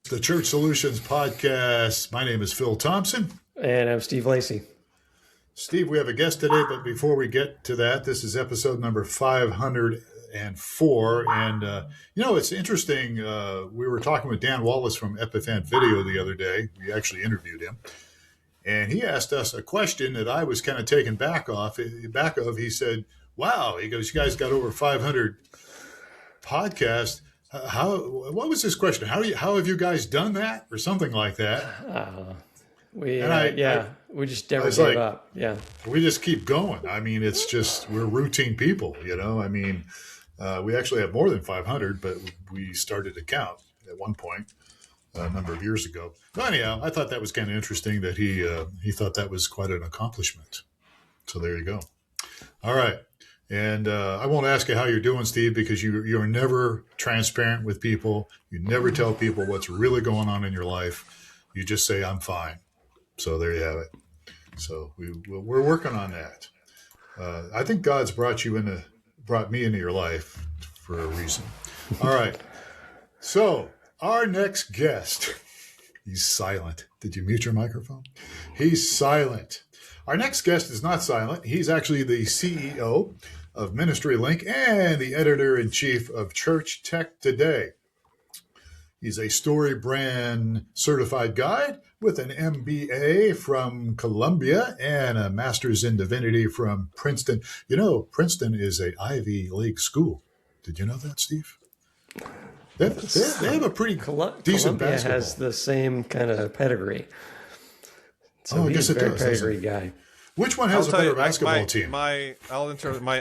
The Church Solutions Podcast. My name is Phil Thompson. And I'm Steve Lacey. Steve, we have a guest today, but before we get to that, this is episode number 504. And, it's interesting. We were talking with Dan Wallace from Epiphan Video the other day. We actually interviewed him. And he asked us a question that I was kind of taken back of. He said, wow, he goes, you guys got over 500 podcasts. What was his question? How have you guys done that, or something like that? We just never gave up. Yeah, we just keep going. I mean, it's just we're routine people, I mean, we actually have more than 500, but we started to count at one point a number of years ago. But anyhow, I thought that was kind of interesting that he thought that was quite an accomplishment. So there you go. All right. And I won't ask you how you're doing, Steve, because you're never transparent with people. You never tell people what's really going on in your life. You just say, I'm fine. So there you have it. So we're working on that. I think God's brought me into your life for a reason. All right. So our next guest, he's silent. Did you mute your microphone? He's silent. Our next guest is not silent. He's actually the CEO of Ministry Link and the editor-in-chief of Church Tech Today. He's a story brand certified guide with an MBA from Columbia and a master's in divinity from Princeton. Princeton is an Ivy League school. Did you know that, Steve? They have a pretty decent Columbia basketball. has the same kind of pedigree. So I guess it does. Pedigree guy. Which one has a better basketball team? My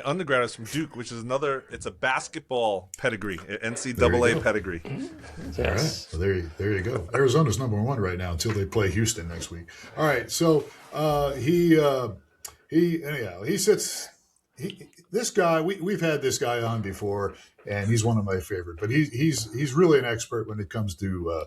undergrad is from Duke, which is it's a basketball pedigree, NCAA pedigree. Yes. All right. So there you go. Arizona's number one right now until they play Houston next week. All right. So this guy, we've had this guy on before, and he's one of my favorite. But he's really an expert when it comes to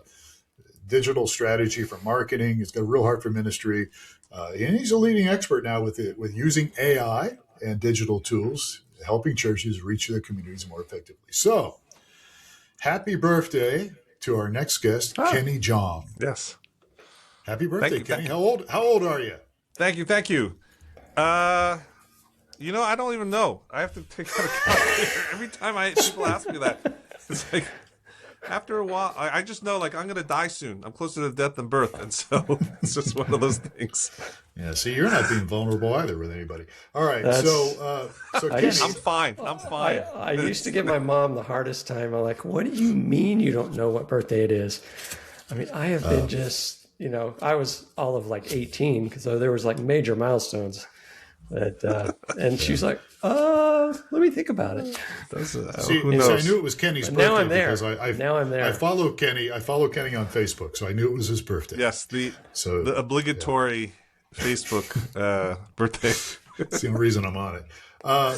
digital strategy for marketing. He's got a real heart for ministry. And he's a leading expert now with using AI and digital tools, helping churches reach their communities more effectively. So, happy birthday to our next guest, Kenny Jahng. Yes. Happy birthday, Kenny. How old are you? Thank you. I don't even know. I have to take that account here. Every time people ask me that, it's like, after a while, I just know, I'm going to die soon. I'm closer to death than birth. And so it's just one of those things. Yeah, see, you're not being vulnerable either with anybody. All right, so I'm fine. I used to give my mom the hardest time. I'm like, what do you mean you don't know what birthday it is? I mean, I have been I was all of 18 because there was major milestones. And she's like, let me think about it. Who knows? I knew it was Kenny's birthday. Now I'm there. Because I'm there. I follow Kenny. I follow Kenny on Facebook, so I knew it was his birthday. Yes, the obligatory Facebook birthday. That's the only reason I'm on it.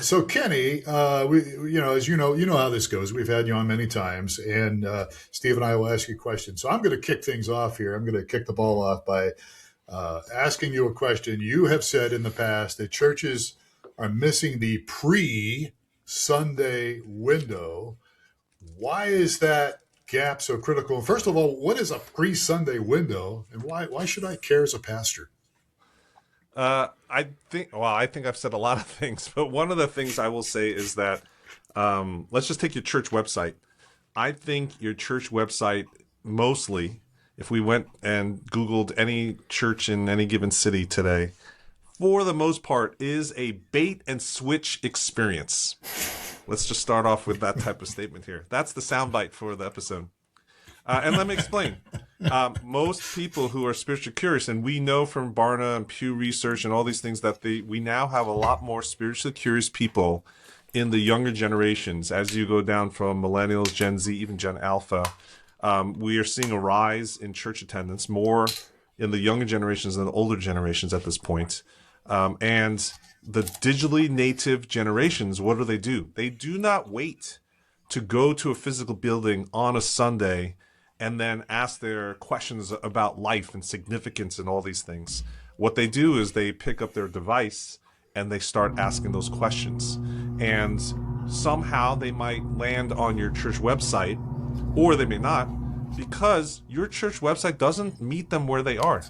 So Kenny, as you know how this goes. We've had you on many times, and Steve and I will ask you questions. So I'm going to kick things off here. I'm going to kick the ball off by asking you a question. You have said in the past that churches are missing the pre-Sunday window. Why is that gap so critical? First of all, what is a pre-Sunday window, and why should I care as a pastor? I think I've said a lot of things, but one of the things I will say is that let's just take your church website. I think your church website mostly, if we went and Googled any church in any given city today, for the most part, is a bait and switch experience. Let's just start off with that type of statement here. That's the soundbite for the episode. And let me explain. Most people who are spiritually curious, and we know from Barna and Pew Research and all these things that we now have a lot more spiritually curious people in the younger generations. As you go down from millennials, Gen Z, even Gen Alpha, we are seeing a rise in church attendance, more in the younger generations than the older generations at this point. And the digitally native generations, what do? They do not wait to go to a physical building on a Sunday and then ask their questions about life and significance and all these things. What they do is they pick up their device and they start asking those questions. And somehow they might land on your church website, or they may not, because your church website doesn't meet them where they are.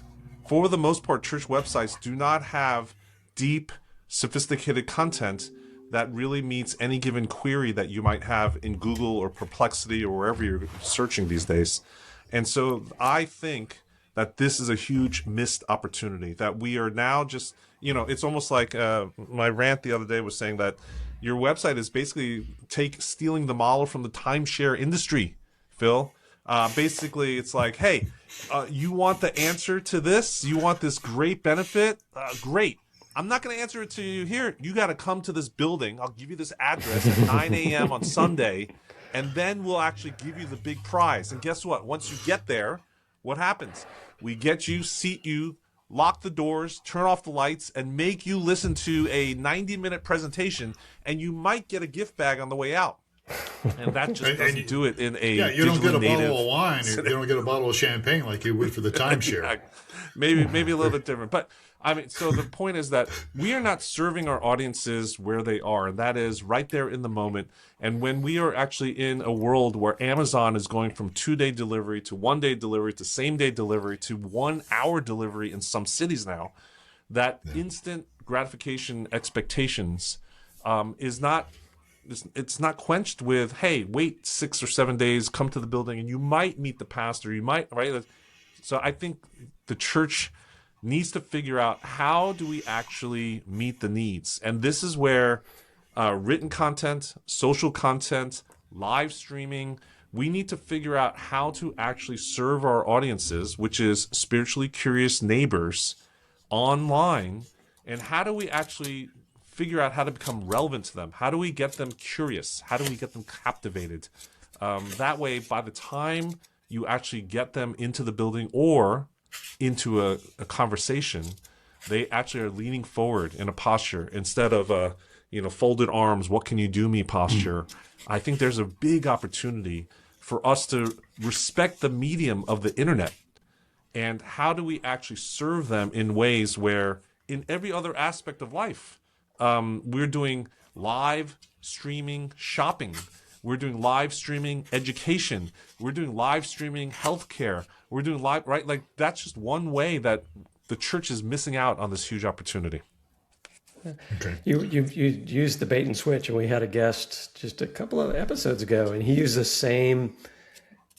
For the most part, church websites do not have deep, sophisticated content that really meets any given query that you might have in Google or Perplexity or wherever you're searching these days. And so I think that this is a huge missed opportunity, that we are now just, it's almost like my rant the other day was saying that your website is basically stealing the model from the timeshare industry, Phil. Basically, it's like, hey, you want the answer to this? You want this great benefit? Great. I'm not going to answer it to you here. You got to come to this building. I'll give you this address at 9 a.m. on Sunday, and then we'll actually give you the big prize. And guess what? Once you get there, what happens? We get you, seat you, lock the doors, turn off the lights, and make you listen to a 90-minute presentation, and you might get a gift bag on the way out. And that just doesn't do it in a you don't get a native bottle of wine. You don't get a bottle of champagne like you would for the timeshare. Maybe a little bit different. But I mean, so the point is that we are not serving our audiences where they are, and that is right there in the moment. And when we are actually in a world where Amazon is going from 2-day delivery to 1-day delivery to same-day delivery to 1-hour delivery in some cities now, that instant gratification expectations is not. It's not quenched with, hey, wait 6 or 7 days, come to the building, and you might meet the pastor. You might, right? So I think the church needs to figure out, how do we actually meet the needs? And this is where written content, social content, live streaming, we need to figure out how to actually serve our audiences, which is spiritually curious neighbors, online. And how do we actually figure out how to become relevant to them? How do we get them curious? How do we get them captivated? That way, by the time you actually get them into the building or into a conversation, they actually are leaning forward in a posture instead of a folded arms, what can you do me posture. I think there's a big opportunity for us to respect the medium of the internet. And how do we actually serve them in ways where in every other aspect of life, we're doing live streaming shopping. We're doing live streaming education. We're doing live streaming healthcare. We're doing live, right? Like, that's just one way that the church is missing out on this huge opportunity. Okay. You used the bait and switch, and we had a guest just a couple of episodes ago, and he used the same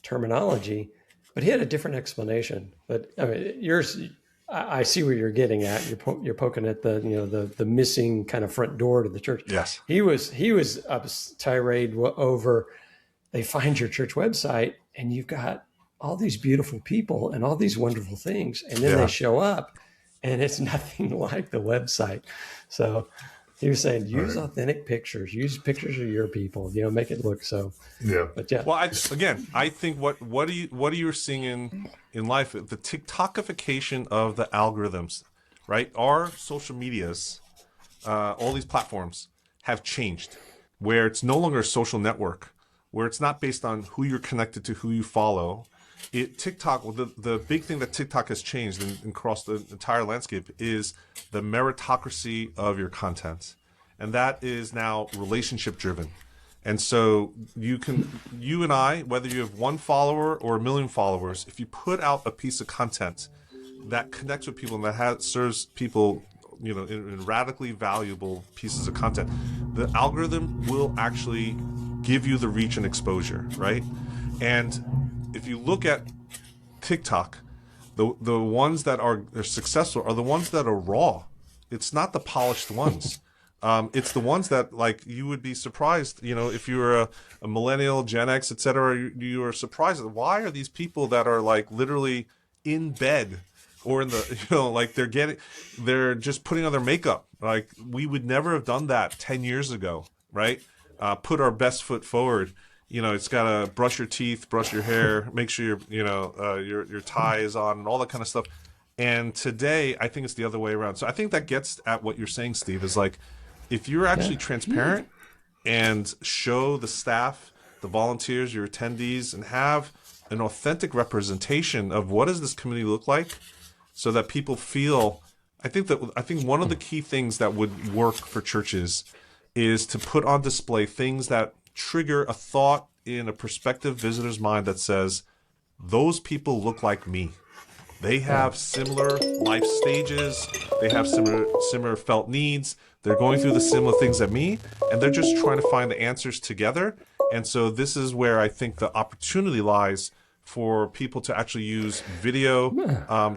terminology, but he had a different explanation. But I mean, yours, I see where you're getting at. You're poking at the missing kind of front door to the church. Yes. He was up tirade over, they find your church website and you've got all these beautiful people and all these wonderful things, and then they show up and it's nothing like the website. So he was saying, use authentic pictures, use pictures of your people, make it look so. Yeah. But yeah. Well, I think what are you seeing in life? The TikTokification of the algorithms, right? Our social medias, all these platforms have changed, where it's no longer a social network, where it's not based on who you're connected to, who you follow. TikTok, the big thing that TikTok has changed and across the entire landscape is the meritocracy of your content. And that is now relationship driven. And so you and I, whether you have 1 follower or 1 million followers, if you put out a piece of content that connects with people and that serves people, in radically valuable pieces of content, the algorithm will actually give you the reach and exposure, right? And if you look at TikTok, the ones that are successful are the ones that are raw. It's not the polished ones. It's the ones that, like, you would be surprised, if you're a millennial, Gen X, etc., you are surprised. Why are these people that are like literally in bed or in the, like they're just putting on their makeup? Like, we would never have done that 10 years ago, right? Put our best foot forward. It's got to brush your teeth, brush your hair, make sure your tie is on, and all that kind of stuff. And today, I think it's the other way around. So I think that gets at what you're saying, Steve, is like, if you're actually transparent and show the staff, the volunteers, your attendees, and have an authentic representation of what does this community look like, so that people feel, I think one of the key things that would work for churches is to put on display things that trigger a thought in a prospective visitor's mind that says, those people look like me. They have similar life stages. They have similar felt needs. They're going through the similar things at me, and they're just trying to find the answers together. And so this is where I think the opportunity lies for people to actually use video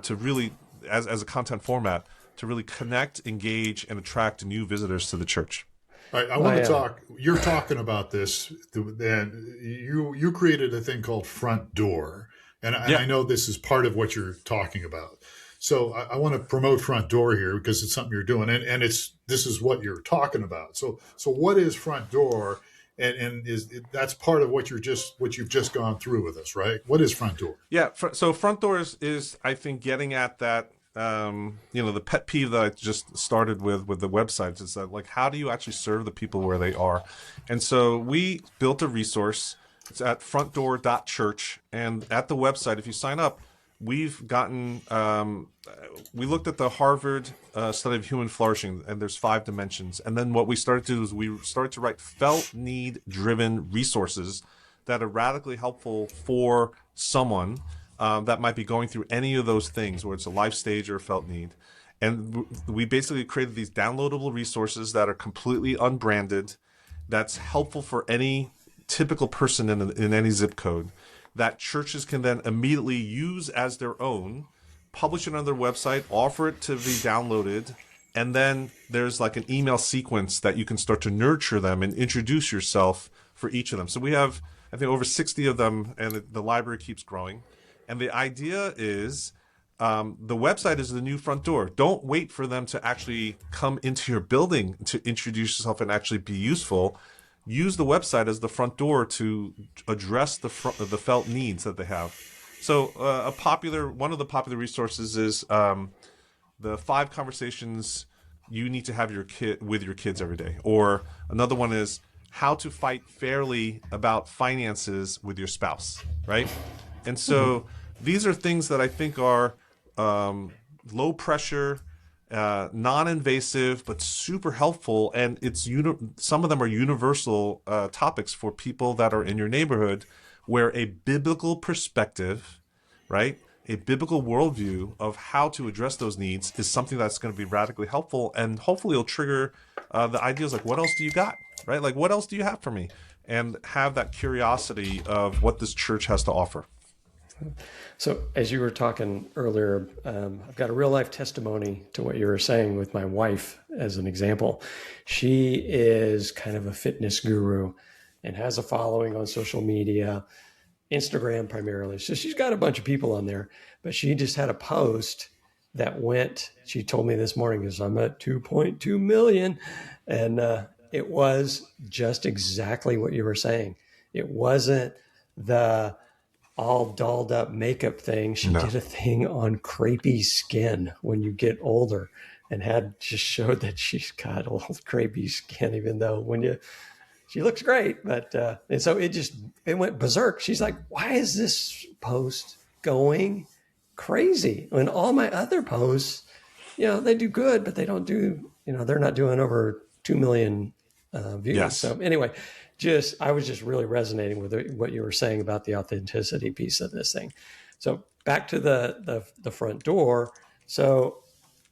to really, as a content format, to really connect, engage, and attract new visitors to the church. All right, I want to talk. You're talking about this, and you created a thing called Front Door, and I know this is part of what you're talking about. So I want to promote Front Door here because it's something you're doing, and this is what you're talking about. So what is Front Door, and that's part of what you've just gone through with us, right? What is Front Door? Yeah, so Front Door is I think getting at that. The pet peeve that I just started with the websites is that, like, how do you actually serve the people where they are? And so we built a resource. It's at frontdoor.church. And at the website, if you sign up, we've gotten, we looked at the Harvard study of human flourishing, and there's 5 dimensions. And then what we started to do is we started to write felt need driven resources that are radically helpful for someone that might be going through any of those things, where it's a life stage or a felt need. And we basically created these downloadable resources that are completely unbranded, that's helpful for any typical person in any zip code, that churches can then immediately use as their own, publish it on their website, offer it to be downloaded, and then there's like an email sequence that you can start to nurture them and introduce yourself for each of them. So we have, I think, over 60 of them, and the library keeps growing. And the idea is the website is the new front door. Don't wait for them to actually come into your building to introduce yourself and actually be useful. Use the website as the front door to address the felt needs that they have. So one of the popular resources is the 5 conversations you need to have with your kids every day. Or another one is how to fight fairly about finances with your spouse, right? And so these are things that I think are low pressure, non-invasive, but super helpful. And some of them are universal topics for people that are in your neighborhood, where a biblical perspective, right, a biblical worldview of how to address those needs is something that's going to be radically helpful. And hopefully it'll trigger the ideas like, what else do you got, right? Like, what else do you have for me? And have that curiosity of what this church has to offer. So as you were talking earlier, I've got a real life testimony to what you were saying with my wife as an example. She is kind of a fitness guru and has a following on social media, Instagram primarily. So she's got a bunch of people on there, but she just had a post that she told me this morning, because I'm at 2.2 million. And it was just exactly what you were saying. It wasn't the all dolled up makeup thing. She did a thing on crepey skin when you get older, and just showed that she's got a little crepey skin, even though she looks great. But, and so it went berserk. She's like, why is this post going crazy when all my other posts, they do good, but they don't do, they're not doing over 2 million views. Yes. So anyway, I was just really resonating with what you were saying about the authenticity piece of this thing. So back to the front door. So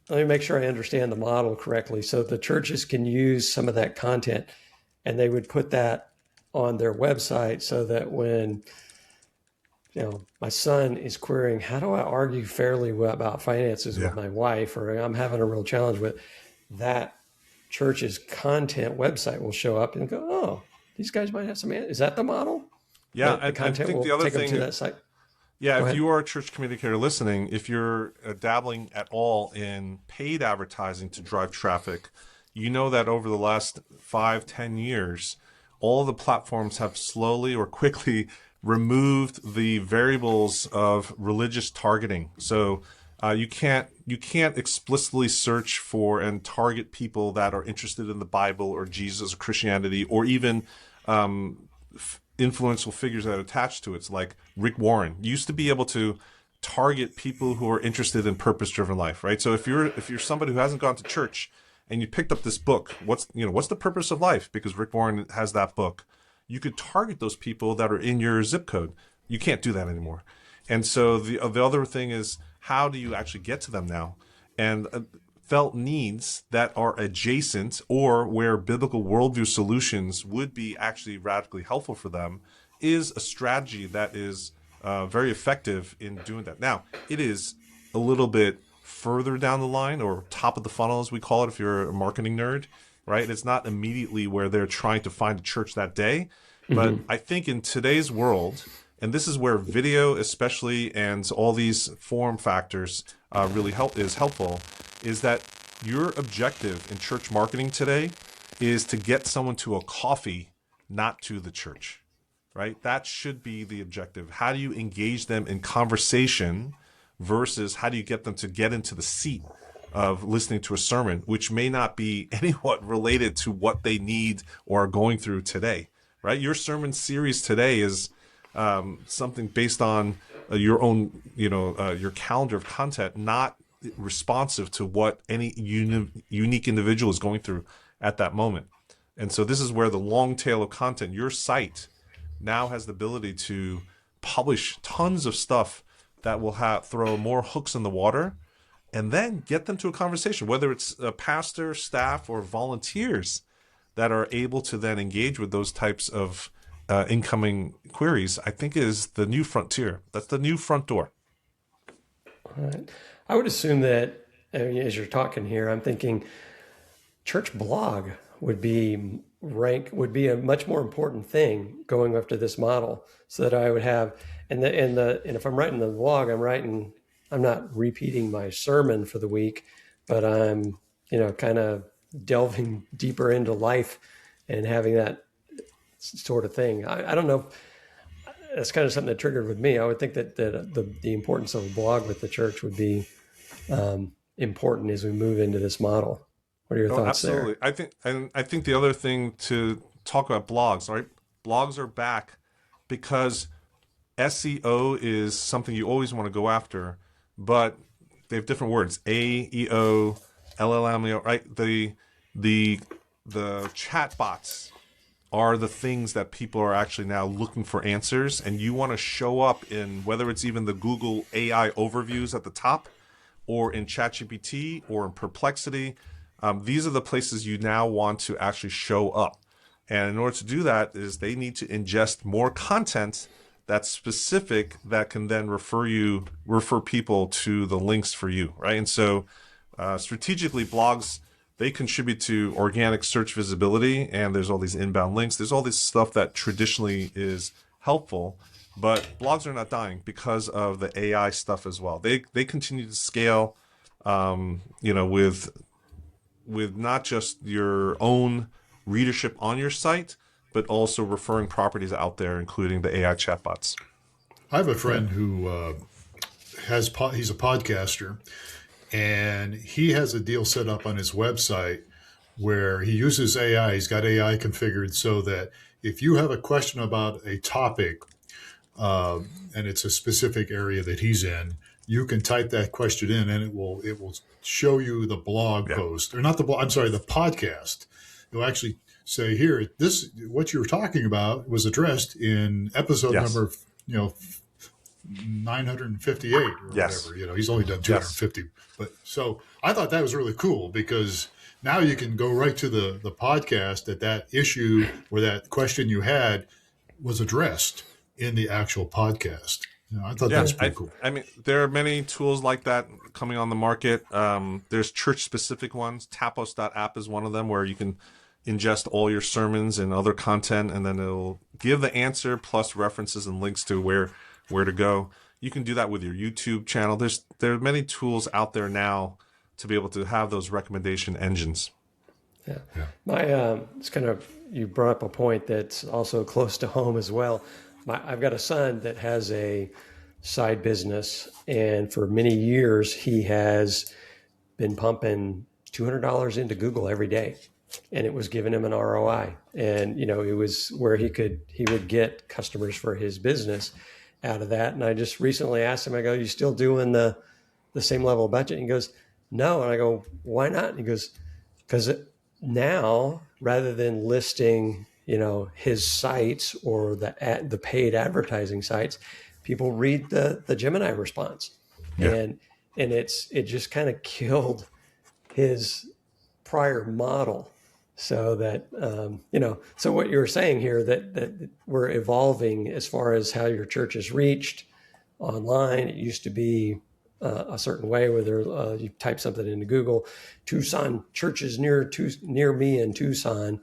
let me make sure I understand the model correctly. So the churches can use some of that content, and they would put that on their website, so that when my son is querying, how do I argue fairly about finances with my wife, or I'm having a real challenge with that, church's content website will show up and go, oh, these guys might have some. Is that the model? Yeah, the content will take them to that site. Yeah, if you are a church communicator listening, if you're dabbling at all in paid advertising to drive traffic, you know that over the last 5-10 years, all the platforms have slowly or quickly removed the variables of religious targeting. So you can't explicitly search for and target people that are interested in the Bible or Jesus or Christianity, or even influential figures that are attached to it. It's like Rick Warren. You used to be able to target people who are interested in purpose-driven life, right? So if you're somebody who hasn't gone to church and you picked up this book, what's the purpose of life? Because Rick Warren has that book. You could target those people that are in your zip code. You can't do that anymore. And so the other thing is, how do you actually get to them now? And felt needs that are adjacent or where biblical worldview solutions would be actually radically helpful for them is a strategy that is very effective in doing that. Now, it is a little bit further down the line, or top of the funnel, as we call it, if you're a marketing nerd, right? It's not immediately where they're trying to find a church that day. But I think in today's world, and this is where video especially and all these form factors really is helpful, is that your objective in church marketing today is to get someone to a coffee, not to the church, right? That should be the objective. How do you engage them in conversation versus how do you get them to get into the seat of listening to a sermon, which may not be anywhat related to what they need or are going through today, right? Your sermon series today is something based on your own, your calendar of content, not responsive to what any unique individual is going through at that moment. And so this is where the long tail of content, your site now has the ability to publish tons of stuff that will throw more hooks in the water, and then get them to a conversation, whether it's a pastor, staff, or volunteers that are able to then engage with those types of incoming queries. I think is the new frontier. That's the new front door. All right. I would assume that, as you're talking here, I'm thinking church blog would be a much more important thing going after this model, so that I would have, and if I'm writing the blog, I'm not repeating my sermon for the week, but I'm, kind of delving deeper into life and having that sort of thing. I don't know. That's kind of something that triggered with me. I would think that the importance of a blog with the church would be important as we move into this model. What are your thoughts absolutely. there? I think the other thing to talk about blogs, right? Blogs are back because SEO is something you always want to go after, but they have different words: AEO, LLM, right? The chat bots are the things that people are actually now looking for answers, and you want to show up in, whether it's even the Google AI overviews at the top, or in ChatGPT, or in Perplexity. These are the places you now want to actually show up. And in order to do that is they need to ingest more content that's specific, that can then refer people to the links for you, right? And so strategically, blogs, they contribute to organic search visibility, and there's all these inbound links. There's all this stuff that traditionally is helpful, but blogs are not dying because of the AI stuff as well. They continue to scale, with not just your own readership on your site, but also referring properties out there, including the AI chatbots. I have a friend who he's a podcaster, and he has a deal set up on his website where he uses AI. He's got AI configured so that if you have a question about a topic, and it's a specific area that he's in, you can type that question in, and it will show you the blog post, or not the blog. I'm sorry, the podcast. It'll actually say, here, this, what you were talking about was addressed in episode number, 958 or whatever. He's only done 250. But so I thought that was really cool, because now you can go right to the podcast that issue or that question you had was addressed in the actual podcast. I thought that was pretty cool. I mean, there are many tools like that coming on the market. There's church-specific ones. Tapos.app is one of them, where you can ingest all your sermons and other content, and then it'll give the answer plus references and links to where to go. You can do that with your YouTube channel. There are many tools out there now to be able to have those recommendation engines. Yeah. It's kind of, you brought up a point that's also close to home as well. I've got a son that has a side business, and for many years he has been pumping $200 into Google every day, and it was giving him an ROI. And it was where he would get customers for his business out of that. And I just recently asked him, I go, "You still doing the same level of budget?" And he goes, "No." And I go, "Why not?" And he goes, "Because now, rather than listing his sites or the paid advertising sites, people read the Gemini response, Yeah. and it just kind of killed his prior model. So that so what you were saying here, that we're evolving as far as how your church is reached online. It used to be a certain way, where you type something into Google, Tucson churches near me in Tucson,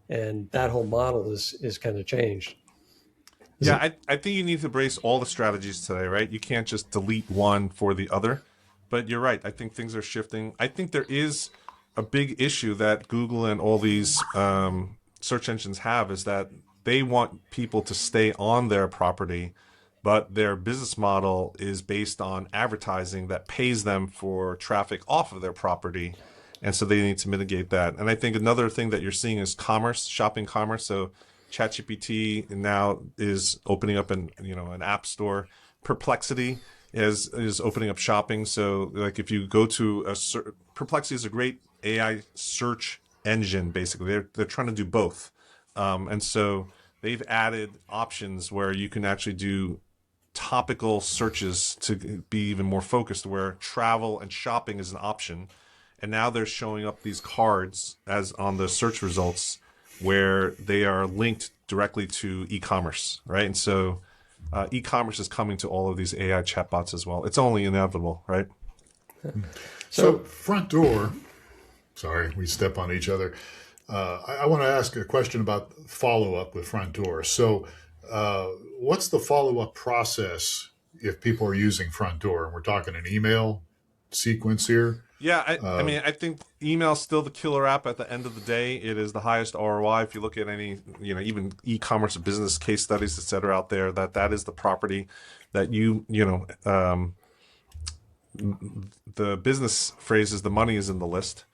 and that whole model is kind of changed. Yeah, I think you need to embrace all the strategies today, right? You can't just delete one for the other. But you're right. I think things are shifting. I think there is a big issue that Google and all these search engines have, is that they want people to stay on their property, but their business model is based on advertising that pays them for traffic off of their property. And so they need to mitigate that. And I think another thing that you're seeing is commerce, shopping commerce. So ChatGPT now is opening up an app store. Perplexity is opening up shopping. So like if you go to Perplexity is a great AI search engine. Basically, they're trying to do both, and so they've added options where you can actually do topical searches to be even more focused, where travel and shopping is an option. And now they're showing up these cards as on the search results where they are linked directly to e-commerce, right? And so e-commerce is coming to all of these AI chatbots as well. It's only inevitable, right? So front door, sorry, we step on each other. I want to ask a question about follow-up with front door. So what's the follow-up process if people are using front door? And we're talking an email sequence here. Yeah, I mean, I think email's still the killer app at the end of the day. It is the highest ROI. If you look at any, even e-commerce business case studies, et cetera, out there, that is the property that the business phrase is the money is in the list.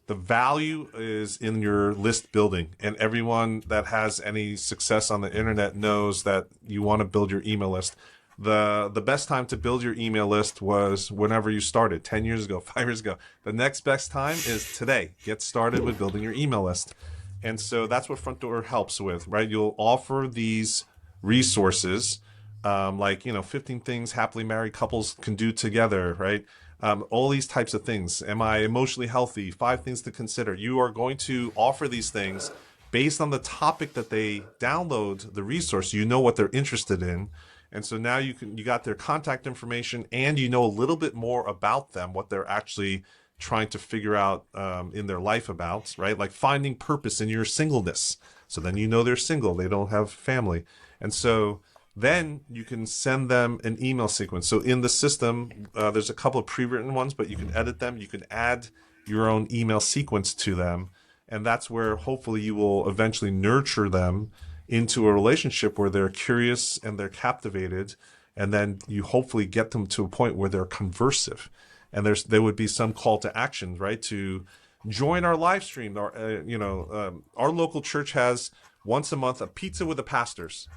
The value is in your list building. And everyone that has any success on the internet knows that you want to build your email list. The best time to build your email list was whenever you started, 10 years ago, 5 years ago. The next best time is today. Get started with building your email list. And so that's what Front Door helps with, right? You'll offer these resources, like 15 things happily married couples can do together, right? All these types of things. Am I emotionally healthy? 5 things to consider. You are going to offer these things based on the topic that they download the resource. You know what they're interested in. And so now you got their contact information, and you know a little bit more about them, what they're actually trying to figure out in their life about, right? Like finding purpose in your singleness. So then you know they're single, they don't have family. And so then you can send them an email sequence. So in the system, there's a couple of pre-written ones, but you can edit them. You can add your own email sequence to them. And that's where hopefully you will eventually nurture them into a relationship where they're curious and they're captivated, and then you hopefully get them to a point where they're conversive, and there would be some call to action, right? To join our live stream. Our local church has once a month a pizza with the pastors.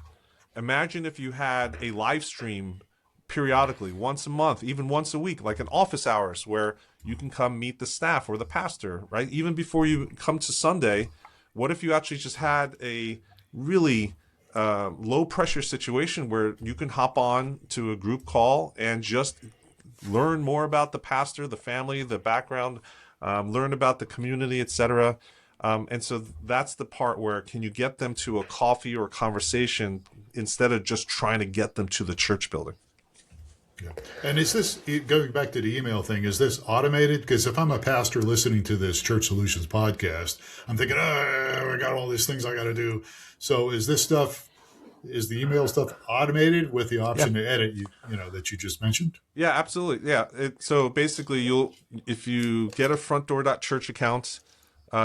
Imagine if you had a live stream periodically, once a month, even once a week, like an office hours, where you can come meet the staff or the pastor, right? Even before you come to Sunday. What if you actually just had a really low pressure situation where you can hop on to a group call and just learn more about the pastor, the family, the background, learn about the community, etc. And so that's the part where can you get them to a coffee or a conversation instead of just trying to get them to the church building. Yeah. And is this, going back to the email thing, is this automated? Because if I'm a pastor listening to this Church Solutions podcast, I'm thinking, I got all these things I got to do. So is the email stuff automated with the option to edit, that you just mentioned? Yeah, absolutely. Yeah. So basically if you get a frontdoor.church account,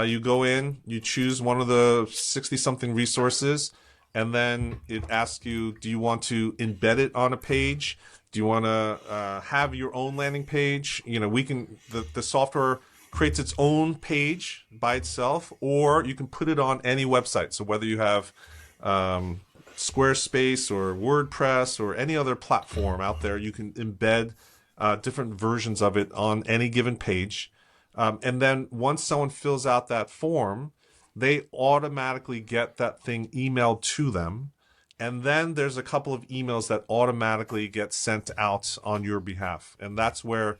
you go in, you choose one of the 60 something resources, and then it asks you, do you want to embed it on a page? Do you want to have your own landing page? The software creates its own page by itself, or you can put it on any website. So whether you have Squarespace or WordPress or any other platform out there, you can embed different versions of it on any given page. And then once someone fills out that form, they automatically get that thing emailed to them. And then there's a couple of emails that automatically get sent out on your behalf. And that's where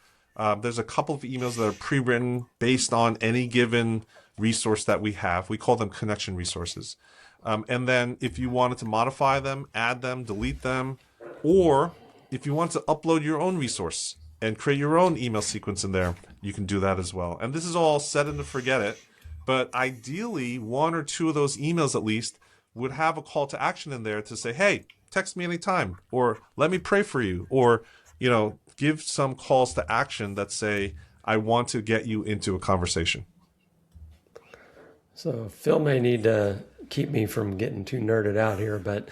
there's a couple of emails that are pre-written based on any given resource that we have. We call them connection resources. And then if you wanted to modify them, add them, delete them, or if you want to upload your own resource and create your own email sequence in there, you can do that as well. And this is all set and forget it. But ideally, one or two of those emails at least would have a call to action in there to say, hey, text me anytime, or let me pray for you, or, give some calls to action that say, I want to get you into a conversation. So Phil may need to keep me from getting too nerded out here, but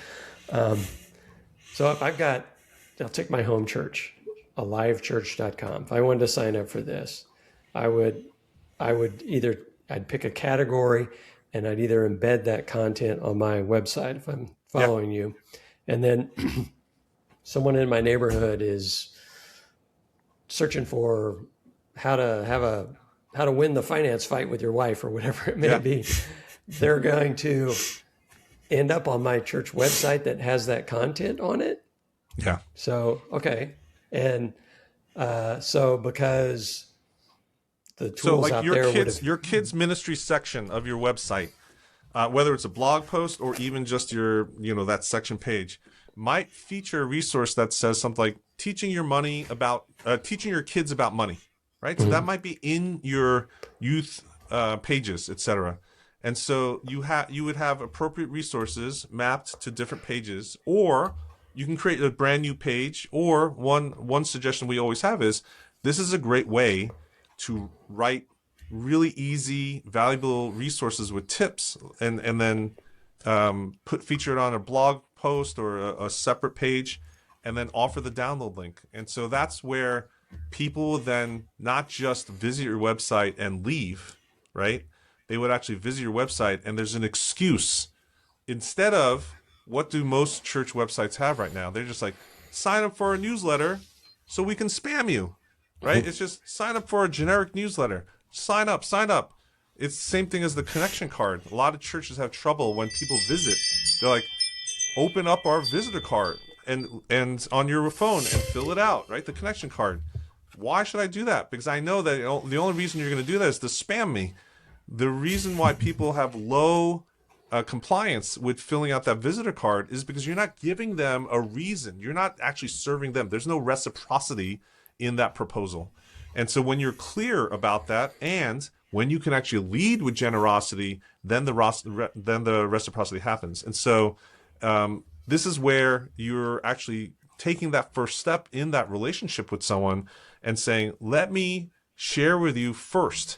so if I'll take my home church, alivechurch.com. If I wanted to sign up for this, I'd pick a category and I'd either embed that content on my website if I'm following you. And then someone in my neighborhood is searching for how to win the finance fight with your wife or whatever it may be. They're going to end up on my church website that has that content on it. Yeah. So, okay. And so because the tools out there your kids ministry section of your website, whether it's a blog post or even just your that section page, might feature a resource that says something like teaching your kids about money, right? So that might be in your youth pages, etc. And so you would have appropriate resources mapped to different pages, or you can create a brand new page. Or one suggestion we always have is, this is a great way to write really easy, valuable resources with tips, and then feature it on a blog post or a separate page, and then offer the download link. And so that's where people will then not just visit your website and leave, right? They would actually visit your website, and there's an excuse. Instead of, what do most church websites have right now? They're just like, sign up for our newsletter so we can spam you, right? It's just sign up for a generic newsletter. Sign up. It's the same thing as the connection card. A lot of churches have trouble when people visit. They're like, open up our visitor card and on your phone and fill it out, right? The connection card. Why should I do that? Because I know that the only reason you're going to do that is to spam me. The reason why people have low compliance with filling out that visitor card is because you're not giving them a reason. You're not actually serving them. There's no reciprocity in that proposal. And so when you're clear about that, and when you can actually lead with generosity, then the reciprocity happens. And so this is where you're actually taking that first step in that relationship with someone and saying, let me share with you first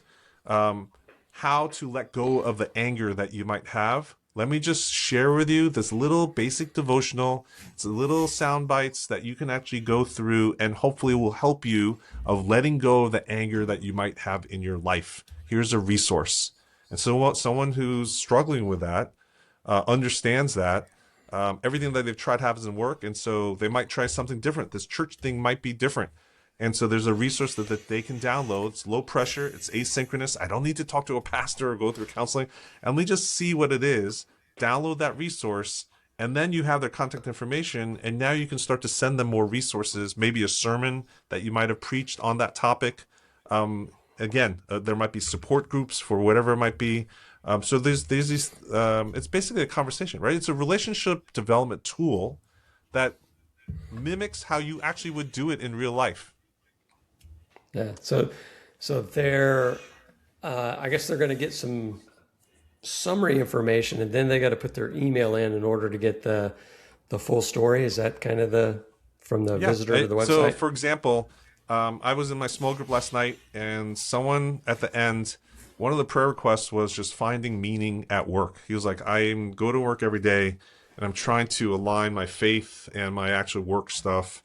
how to let go of the anger that you might have. Let me just share with you this little basic devotional. It's a little sound bites that you can actually go through, and hopefully will help you of letting go of the anger that you might have in your life. Here's a resource. And so someone who's struggling with that understands that everything that they've tried hasn't worked, and so they might try something different. This church thing might be different. And so there's a resource that they can download. It's low pressure. It's asynchronous. I don't need to talk to a pastor or go through counseling. And we just see what it is, download that resource, and then you have their contact information. And now you can start to send them more resources, maybe a sermon that you might have preached on that topic. There might be support groups for whatever it might be. So there's these, it's basically a conversation, right? It's a relationship development tool that mimics how you actually would do it in real life. Yeah. So they're, I guess they're going to get some summary information, and then they got to put their email in order to get the full story. Is that kind of from the visitor to the website? So for example, I was in my small group last night, and someone at the end, one of the prayer requests was just finding meaning at work. He was like, I go to work every day and I'm trying to align my faith and my actual work stuff,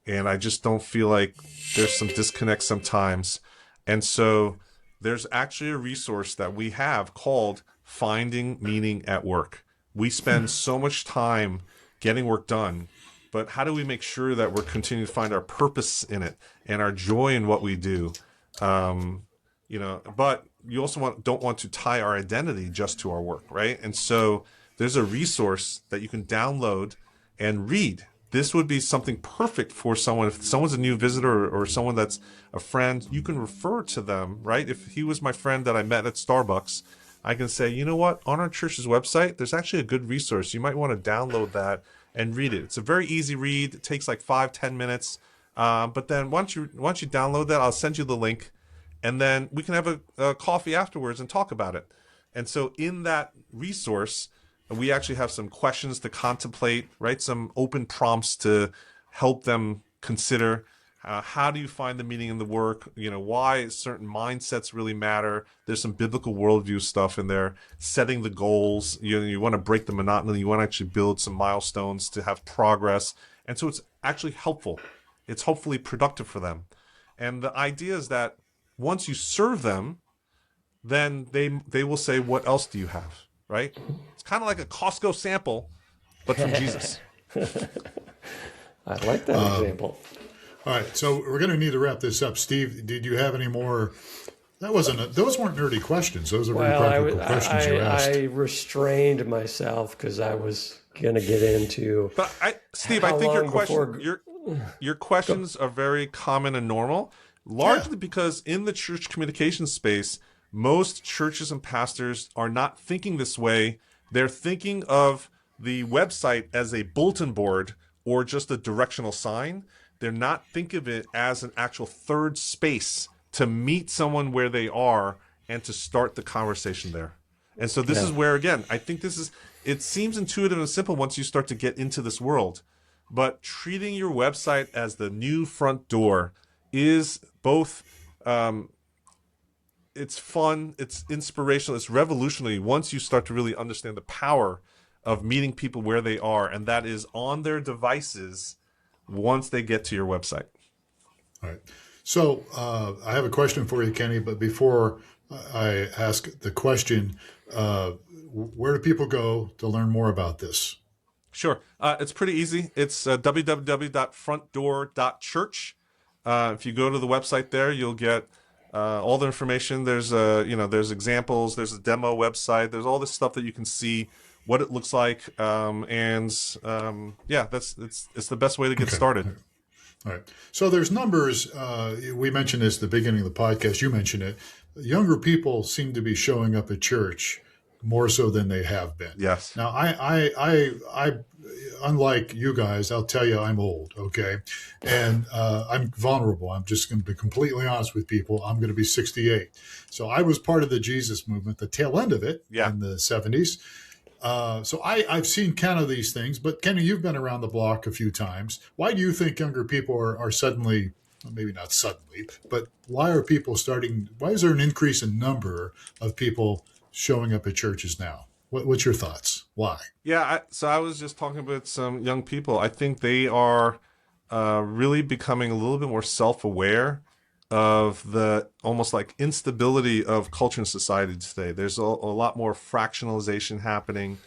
and I just don't feel like there's some disconnect sometimes. And so there's actually a resource that we have called Finding Meaning at Work. We spend so much time getting work done, but how do we make sure that we're continuing to find our purpose in it and our joy in what we do? But you also don't want to tie our identity just to our work, right? And so there's a resource that you can download and read. This would be something perfect for someone. If someone's a new visitor or someone that's a friend, you can refer to them, right? If he was my friend that I met at Starbucks, I can say, you know what, on our church's website, there's actually a good resource. You might want to download that and read it. It's a very easy read. It takes like 5-10 minutes. But then once you download that, I'll send you the link, and then we can have a coffee afterwards and talk about it. And so in that resource, we actually have some questions to contemplate, right? Some open prompts to help them consider how do you find the meaning in the work? Why certain mindsets really matter. There's some biblical worldview stuff in there. Setting the goals. You want to break the monotony. You want to actually build some milestones to have progress. And so it's actually helpful. It's hopefully productive for them. And the idea is that once you serve them, then they will say, what else do you have? Right? It's kind of like a Costco sample, but from Jesus. I like that example. All right, so we're going to need to wrap this up. Steve, did you have any more? Those weren't nerdy questions. Those are very practical questions you asked. I restrained myself because I was going to get into. But Steve, I think your questions are very common and normal, largely because in the church communication space, most churches and pastors are not thinking this way. They're thinking of the website as a bulletin board or just a directional sign. They're not thinking of it as an actual third space to meet someone where they are and to start the conversation there. And so this is where, again, I think it seems intuitive and simple once you start to get into this world. But treating your website as the new front door is both... it's fun, it's inspirational, it's revolutionary once you start to really understand the power of meeting people where they are, and that is on their devices once they get to your website. All right. So I have a question for you, Kenny, but before I ask the question, where do people go to learn more about this? Sure. It's pretty easy. It's www.frontdoor.church. If you go to the website there, you'll get all the information. There's there's examples, there's a demo website, there's all this stuff that you can see what it looks like, it's the best way to get started. All right. So there's numbers. We mentioned this at the beginning of the podcast. You mentioned it. Younger people seem to be showing up at church more so than they have been. Yes. Now, I unlike you guys, I'll tell you I'm old, okay? And I'm vulnerable. I'm just going to be completely honest with people. I'm going to be 68. So I was part of the Jesus movement, the tail end of it in the 70s. So I've seen kind of these things. But Kenny, you've been around the block a few times. Why do you think younger people are suddenly, maybe not suddenly, but why is there an increase in number of people showing up at churches now? What's your thoughts? Why? Yeah, so I was just talking about some young people. I think they are really becoming a little bit more self-aware of the almost like instability of culture and society today. There's a lot more fractionalization happening.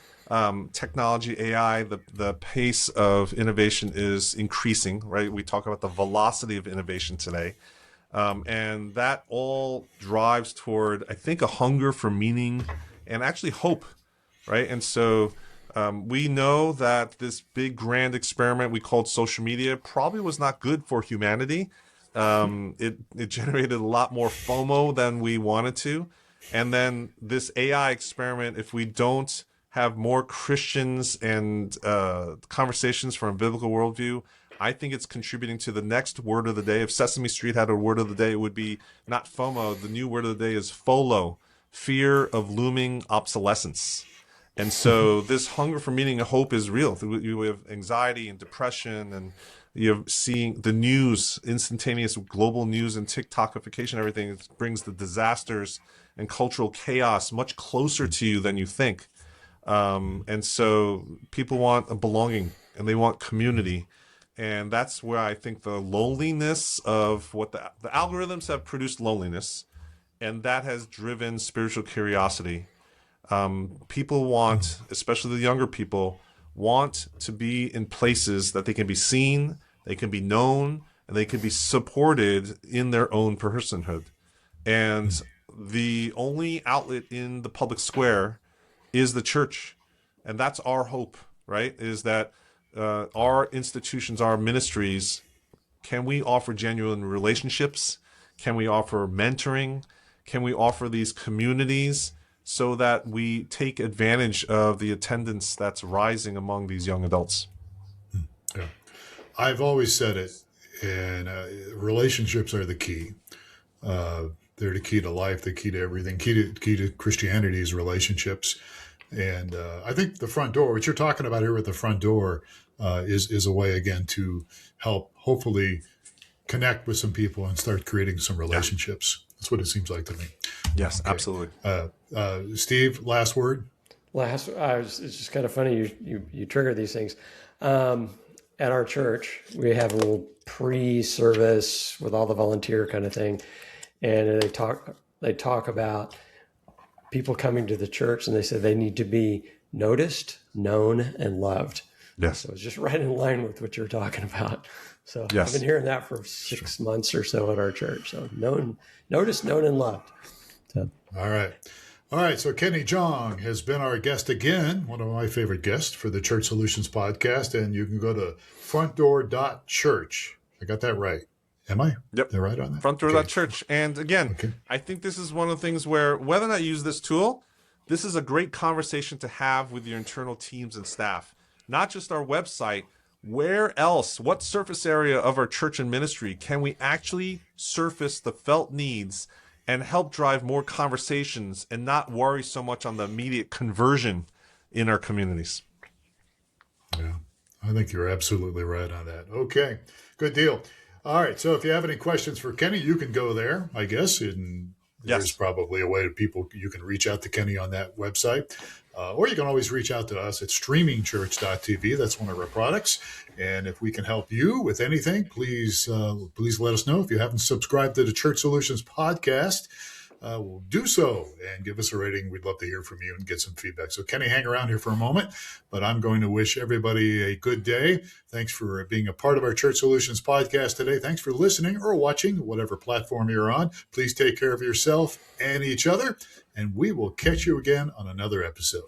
Technology, AI, the pace of innovation is increasing, right? We talk about the velocity of innovation today. And that all drives toward, I think, a hunger for meaning and actually hope. Right. And so we know that this big grand experiment we called social media probably was not good for humanity. It generated a lot more FOMO than we wanted to. And then this AI experiment, if we don't have more Christians and conversations from a biblical worldview, I think it's contributing to the next word of the day. If Sesame Street had a word of the day, it would be not FOMO. The new word of the day is FOLO, fear of looming obsolescence. And so this hunger for meaning and hope is real. You have anxiety and depression, and you're seeing the news, instantaneous global news and TikTokification, everything. It brings the disasters and cultural chaos much closer to you than you think. And so people want a belonging and they want community. And that's where I think the loneliness of what the algorithms have produced loneliness, and that has driven spiritual curiosity. People want, especially the younger people, want to be in places that they can be seen, they can be known, and they can be supported in their own personhood. And the only outlet in the public square is the church. And that's our hope, right? Is that our institutions, our ministries, can we offer genuine relationships? Can we offer mentoring? Can we offer these communities so that we take advantage of the attendance that's rising among these young adults? Yeah. I've always said it, and relationships are the key. They're the key to life, the key to everything. Key to Christianity is relationships. And I think the front door, what you're talking about here with the front door, is a way, again, to help hopefully connect with some people and start creating some relationships. That's what it seems like to me. Yes, Okay. absolutely. Steve, last word? It's just kind of funny you trigger these things. At our church, we have a little pre-service with all the volunteer kind of thing, and they talk about people coming to the church, and they say they need to be noticed, known, and loved. Yes. So it's just right in line with what you're talking about. So Yes. I've been hearing that for 6 months or so at our church. So noticed, known, and loved. So. All right. So Kenny Jahng has been our guest again, one of my favorite guests for the Church Solutions podcast. And you can go to frontdoor.church. I got that right. Am I? Yep. Am I right on that? Frontdoor.church. And again, I think this is one of the things where whether or not you use this tool, this is a great conversation to have with your internal teams and staff. Not just our website. Where else, what surface area of our church and ministry can we actually surface the felt needs and help drive more conversations and not worry so much on the immediate conversion in our communities? Yeah, I think you're absolutely right on that. Okay, good deal. All right, so if you have any questions for Kenny, you can go there, I guess. And there's probably a way that you can reach out to Kenny on that website. Or you can always reach out to us at streamingchurch.tv. That's one of our products. And if we can help you with anything, please let us know. If you haven't subscribed to the Church Solutions podcast, we'll do so and give us a rating. We'd love to hear from you and get some feedback. So Kenny, hang around here for a moment, but I'm going to wish everybody a good day. Thanks for being a part of our Church Solutions podcast today. Thanks for listening or watching, whatever platform you're on. Please take care of yourself and each other, and we will catch you again on another episode.